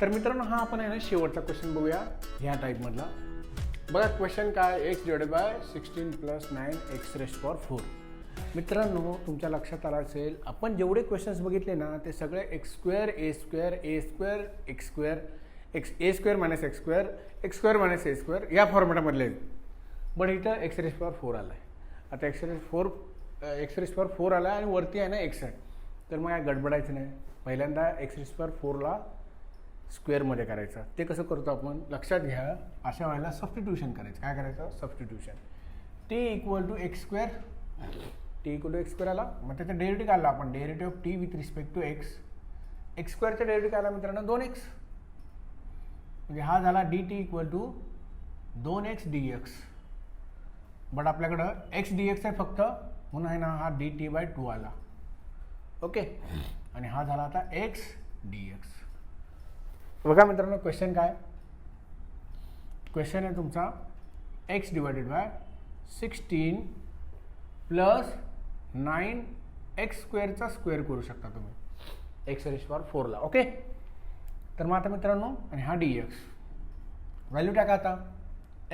तर मित्रांनो हा आपण आहे ना शेवटचा क्वेश्चन बघूया ह्या टाईपमधला. बघा क्वेश्चन काय, x डिवाइडेड बाय 16 + 9x⁴. मित्रांनो तुमच्या लक्षात आलं असेल आपण जेवढे क्वेश्चन्स बघितले ना ते सगळे x² a² x² a² x² या फॉर्मॅटमधले आहेत. बट इथं x⁴ आला आहे. आता x⁴ आला आणि वरती आहे ना x आहे. तर मग काय गडबडायचं नाही, पहिल्यांदा x⁴ स्क्वेअरमध्ये करायचं. ते कसं करतो आपण लक्षात घ्या. अशा वेळेला सबस्टिट्यूशन करायचं. काय करायचं? Substitution. t = x², t = x² आला. मग त्याचा डेरिव्हेटिव्ह काढला आपण, derivative of t with respect to x. x² चा डेरिव्हेटिव्ह काढला मित्रांनो 2x. म्हणजे हा झाला dt = 2x dx. बट आपल्याकडं x dx आहे फक्त, म्हणून आहे ना हा dt/2 आला. ओके. आणि हा झाला आता x dx. बघा मित्रांनो क्वेश्चन काय, क्वेश्चन आहे तुमचा x डिवाइडेड बाय 16 + 9x² चा स्क्वेअर करू शकता तुम्ही x⁴ ला. ओके. तर मग आता मित्रांनो आणि हा dx व्हॅल्यू टाका. आता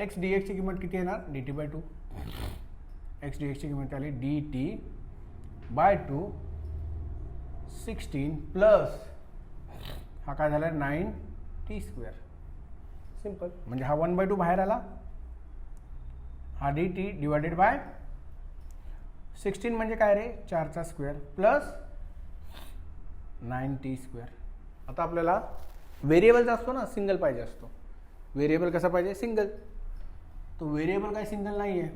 x dx ची किंमत किती येणार? dt/2. x dx ची किंमत आली dt/2 16 प्लस हा काय झाला 9t². सिंपल. म्हणजे हा 1/2 बाहेर आला. हा dt डिवाइडेड बाय 16 म्हणजे काय रे 4चा स्क्वेअर प्लस 9t². आता आपल्याला व्हेरिएबलचा असतो ना सिंगल पाहिजे असतो. व्हेरिएबल कसा पाहिजे? सिंगल. तो व्हेरिएबल काय सिंगल नाही आहे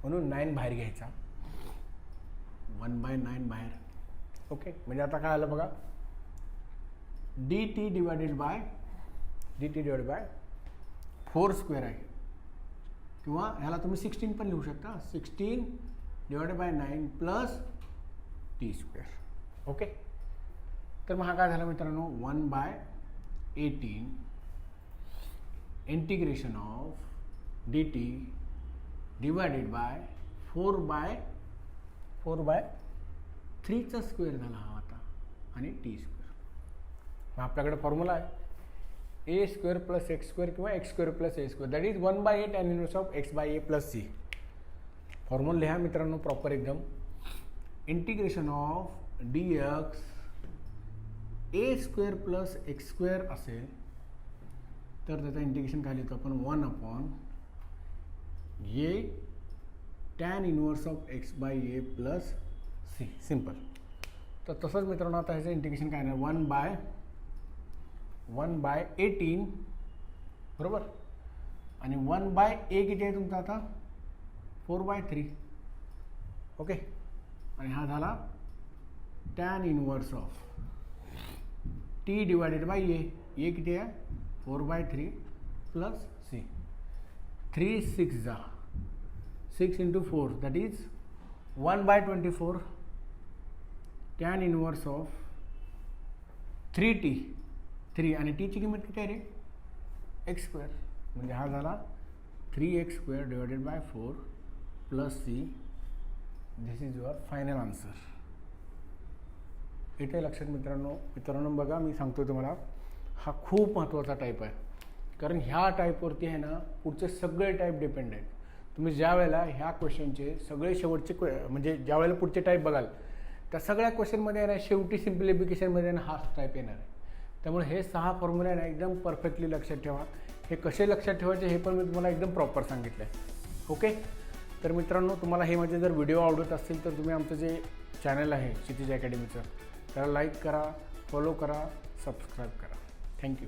म्हणून 9 बाहेर घ्यायचा. 1/9 बाहेर. ओके. म्हणजे आता काय आलं बघा, dt डिवाइडेड बाय 4² आहे. किंवा ह्याला तुम्ही 16 पण लिहू शकता. 16 divided by 9 plus t². Okay. तर मग हा काय झाला मित्रांनो 1/18 integration of dt divided by 4/3 चा स्क्वेअर झाला हा आता आणि t². मग आपल्याकडे फॉर्म्युला आहे a² + x² किंवा x² + a². That is 1/8 tan inverse of x/a + c. Formula लिहा मित्रांनो प्रॉपर एकदम. Integration of dx a² + x² असेल तर त्याचं इंटिग्रेशन काय लिहितो आपण 1/a tan inverse of x/a + c. Simple. तर तसंच मित्रांनो आता ह्याचं इंटिग्रेशन काय नाही 1/18 बरोबर. आणि 1/a किती आहे तुमचा आता 4/3. ओके. आणि हा झाला tan inverse of t divided by a. a किती आहे 4/3 प्लस c. 3 6 जा 6 × 4 that is 1/24 tan inverse of 3t. 3 आणि t ची किंमत किती आहे रे x². म्हणजे हा झाला 3x² divided by 4 plus c. This is your final answer. इथे लक्षात मित्रांनो बघा मी सांगतो तुम्हाला हा खूप महत्त्वाचा टाईप आहे. कारण ह्या टाईपवरती आहे ना पुढचे सगळे टाईप डिपेंड आहेत. तुम्ही ज्या वेळेला ह्या क्वेश्चनचे सगळे शेवटचे म्हणजे ज्या वेळेला पुढचे टाईप बघाल त्या सगळ्या क्वेश्चनमध्ये आहे ना शेवटी सिम्प्लिफिकेशनमध्ये ना हाच टाईप येणार आहे. त्यामुळे हे 6 फॉर्म्युले आहे ना एकदम परफेक्टली लक्षात ठेवा. हे कसे लक्षात ठेवायचे हे पण मी तुम्हाला एकदम प्रॉपर सांगितलं आहे. ओके. तर मित्रांनो तुम्हाला हे माझे जर व्हिडिओ आवडत असतील तर तुम्ही आमचं जे चॅनल आहे क्षितिज अकॅडमीचं त्याला लाईक करा, फॉलो करा, सबस्क्राईब करा. थँक्यू.